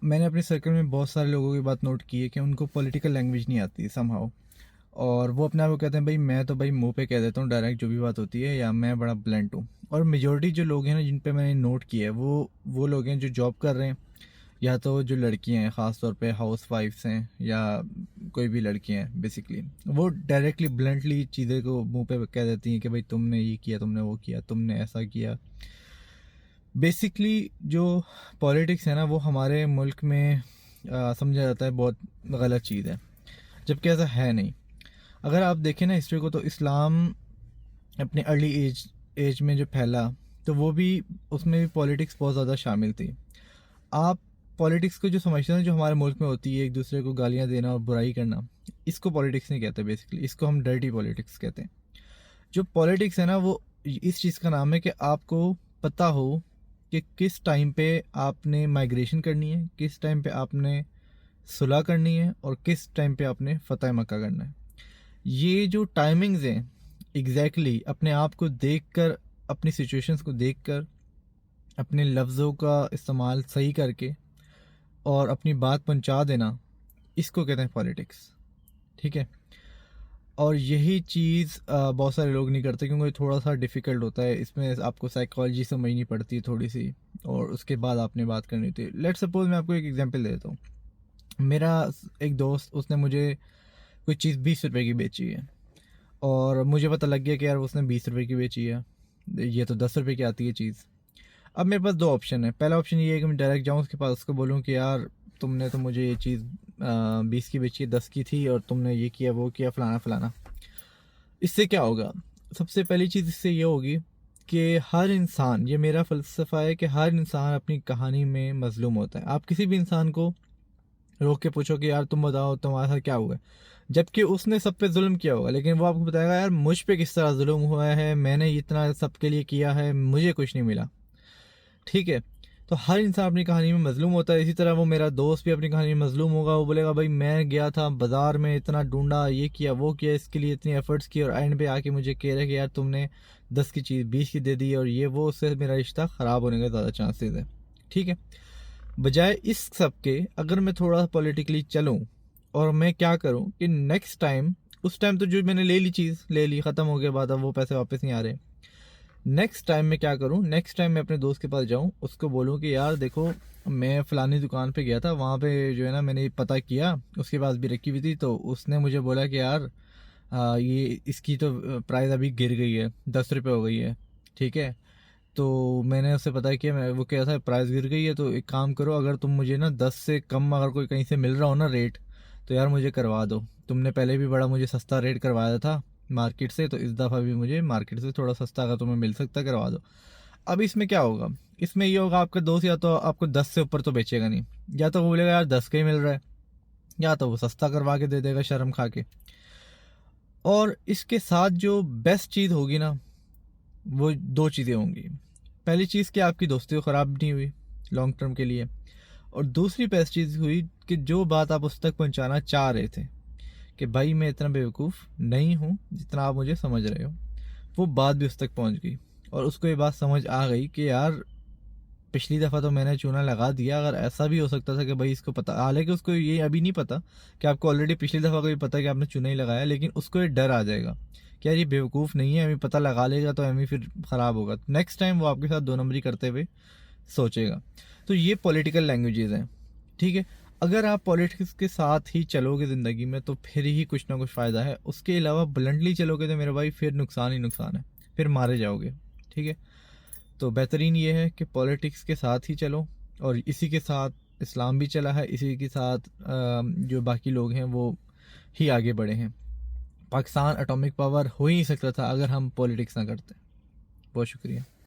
मैंने अपने सर्कल में बहुत सारे लोगों की बात नोट की है कि उनको पॉलिटिकल लैंग्वेज नहीं आती समहाउ। और वो अपने आप को कहते हैं भाई मैं तो भाई मुंह पे कह देता हूँ डायरेक्ट जो भी बात होती है, या मैं बड़ा ब्लंट हूँ। और मेजोरिटी जो लोग हैं ना जिन पे मैंने नोट किया है वो लोग हैं जो जॉब कर रहे हैं, या तो जो लड़कियां हैं ख़ास तौर पे हाउस वाइफ्स हैं, या कोई भी लड़कियां हैं बेसिकली। वो डायरेक्टली ब्लंटली चीज़ें को मुंह पे कह देती हैं कि भाई तुमने ये किया, तुमने वो किया, तुमने ऐसा किया। बेसिकली जो पॉलिटिक्स है ना वो हमारे मुल्क में समझा जाता है बहुत गलत चीज़ है, जबकि ऐसा है नहीं। अगर आप देखें ना हिस्ट्री को, तो इस्लाम अपने अर्ली एज में जो फैला, तो वो भी उसमें भी पॉलिटिक्स बहुत ज़्यादा शामिल थी। आप पॉलिटिक्स को जो समझते हैं जो हमारे मुल्क में होती है, एक दूसरे को गालियाँ देना और बुराई करना, इसको पॉलिटिक्स नहीं कहते। बेसिकली इसको हम डर्टी पॉलिटिक्स कहते हैं। जो पॉलिटिक्स है ना वो इस चीज़ का नाम है कि आपको पता हो कि किस टाइम पे आपने माइग्रेशन करनी है, किस टाइम पे आपने सुलह करनी है, और किस टाइम पे आपने फतह मक्का करना है। ये जो टाइमिंग्स हैं एग्जैक्टली अपने आप को देख कर, अपनी सिचुएशंस को देख कर, अपने लफ्ज़ों का इस्तेमाल सही करके और अपनी बात पहुंचा देना, इसको कहते हैं पॉलिटिक्स। ठीक है। और यही चीज़ बहुत सारे लोग नहीं करते क्योंकि थोड़ा सा डिफ़िकल्ट होता है। इसमें आपको साइकोलॉजी समझनी पड़ती है थोड़ी सी, और उसके बाद आपने बात करनी होती है। लेट्स सपोज मैं आपको एक एग्जांपल दे देता हूँ। मेरा एक दोस्त, उसने मुझे कोई चीज़ 20 रुपए की बेची है, और मुझे पता लग गया कि यार उसने 20 रुपए की बेची है, ये तो 10 रुपए की आती है चीज़। अब मेरे पास दो ऑप्शन है। पहला ऑप्शन ये है कि मैं डायरेक्ट जाऊँ उसके पास, उसको बोलूँ कि यार तुमने तो मुझे ये चीज़ 20 की बेची है, 10 की थी, और तुमने ये किया वो किया फलाना फलाना। इससे क्या होगा? सबसे पहली चीज़ इससे ये होगी कि हर इंसान, ये मेरा फ़लसफ़ा है कि हर इंसान अपनी कहानी में मज़लूम होता है। आप किसी भी इंसान को रोक के पूछो कि यार तुम बताओ तुम्हारे साथ क्या हुआ है, जबकि उसने सब पे जुल्म किया होगा, लेकिन वो आपको बताएगा यार मुझ पे किस तरह जुल्म हुआ है, मैंने इतना सबके लिए किया है, मुझे कुछ नहीं मिला। ठीक है। तो हर इंसान अपनी कहानी में मजलूम होता है। इसी तरह वो मेरा दोस्त भी अपनी कहानी में मजलूम होगा। वो बोलेगा भाई मैं गया था बाजार में, इतना ढूंढा, ये किया वो किया, इसके लिए इतनी एफर्ट्स की, और एंड पे आके मुझे कह रहे कि यार तुमने 10 की चीज़ 20 की दे दी, और ये वो, उससे मेरा रिश्ता ख़राब होने का ज़्यादा चांसेस है। ठीक है। बजाय इस सब के अगर मैं थोड़ा पॉलिटिकली चलूँ, और मैं क्या करूँ कि नेक्स्ट टाइम, उस टाइम तो जो मैंने ले ली चीज़ ले ली, ख़त्म हो गया बात, अब वो पैसे वापस नहीं आ रहे। नेक्स्ट टाइम मैं क्या करूँ, नेक्स्ट टाइम मैं अपने दोस्त के पास जाऊँ, उसको बोलूँ कि यार देखो मैं फ़लानी दुकान पे गया था, वहाँ पे जो है ना मैंने पता किया, उसके पास भी रखी हुई थी, तो उसने मुझे बोला कि यार ये इसकी तो प्राइस अभी गिर गई है, 10 रुपये हो गई है। ठीक है। तो मैंने उससे पता किया, मैं वो कह था प्राइस गिर गई है, तो एक काम करो, अगर तुम मुझे ना 10 से कम अगर कोई कहीं से मिल रहा हो ना रेट, तो यार मुझे करवा दो। तुमने पहले भी बड़ा मुझे सस्ता रेट करवाया था मार्केट से, तो इस दफ़ा भी मुझे मार्केट से थोड़ा सस्ता अगर तुम्हें मिल सकता है करवा दो। अब इसमें क्या होगा? इसमें ये होगा आपका दोस्त या तो आपको 10 से ऊपर तो बेचेगा नहीं, या तो वो बोलेगा यार 10 का ही मिल रहा है, या तो वो सस्ता करवा के दे देगा शर्म खा के। और इसके साथ जो बेस्ट चीज़ होगी ना, वो दो चीज़ें होंगी। पहली चीज़ कि आपकी दोस्ती ख़राब नहीं हुई लॉन्ग टर्म के लिए, और दूसरी बेस्ट चीज़ हुई कि जो बात आप उस तक पहुंचाना चाह रहे थे कि भाई मैं इतना बेवकूफ़ नहीं हूँ जितना आप मुझे समझ रहे हो, वो बात भी उस तक पहुंच गई, और उसको ये बात समझ आ गई कि यार पिछली दफ़ा तो मैंने चूना लगा दिया, अगर ऐसा भी हो सकता था कि भाई इसको पता, हालांकि उसको ये अभी नहीं पता कि आपको ऑलरेडी पिछली दफ़ा को भी पता है कि आपने चूना ही लगाया, लेकिन उसको ये डर आ जाएगा कि यार ये बेवकूफ़ नहीं है, अभी पता लगा लेगा तो अभी फिर ख़राब होगा। नेक्स्ट टाइम वो आपके साथ दो नंबरी करते हुए सोचेगा। तो ये पॉलिटिकल लैंग्वेजेस हैं। ठीक है। अगर आप पॉलिटिक्स के साथ ही चलोगे ज़िंदगी में तो फिर ही कुछ ना कुछ फ़ायदा है, उसके अलावा ब्लंटली चलोगे तो मेरे भाई फिर नुकसान ही नुकसान है, फिर मारे जाओगे। ठीक है। तो बेहतरीन ये है कि पॉलिटिक्स के साथ ही चलो, और इसी के साथ इस्लाम भी चला है, इसी के साथ जो बाकी लोग हैं वो ही आगे बढ़े हैं। पाकिस्तान एटॉमिक पावर हो ही नहीं सकता था अगर हम पॉलिटिक्स ना करते। बहुत शुक्रिया।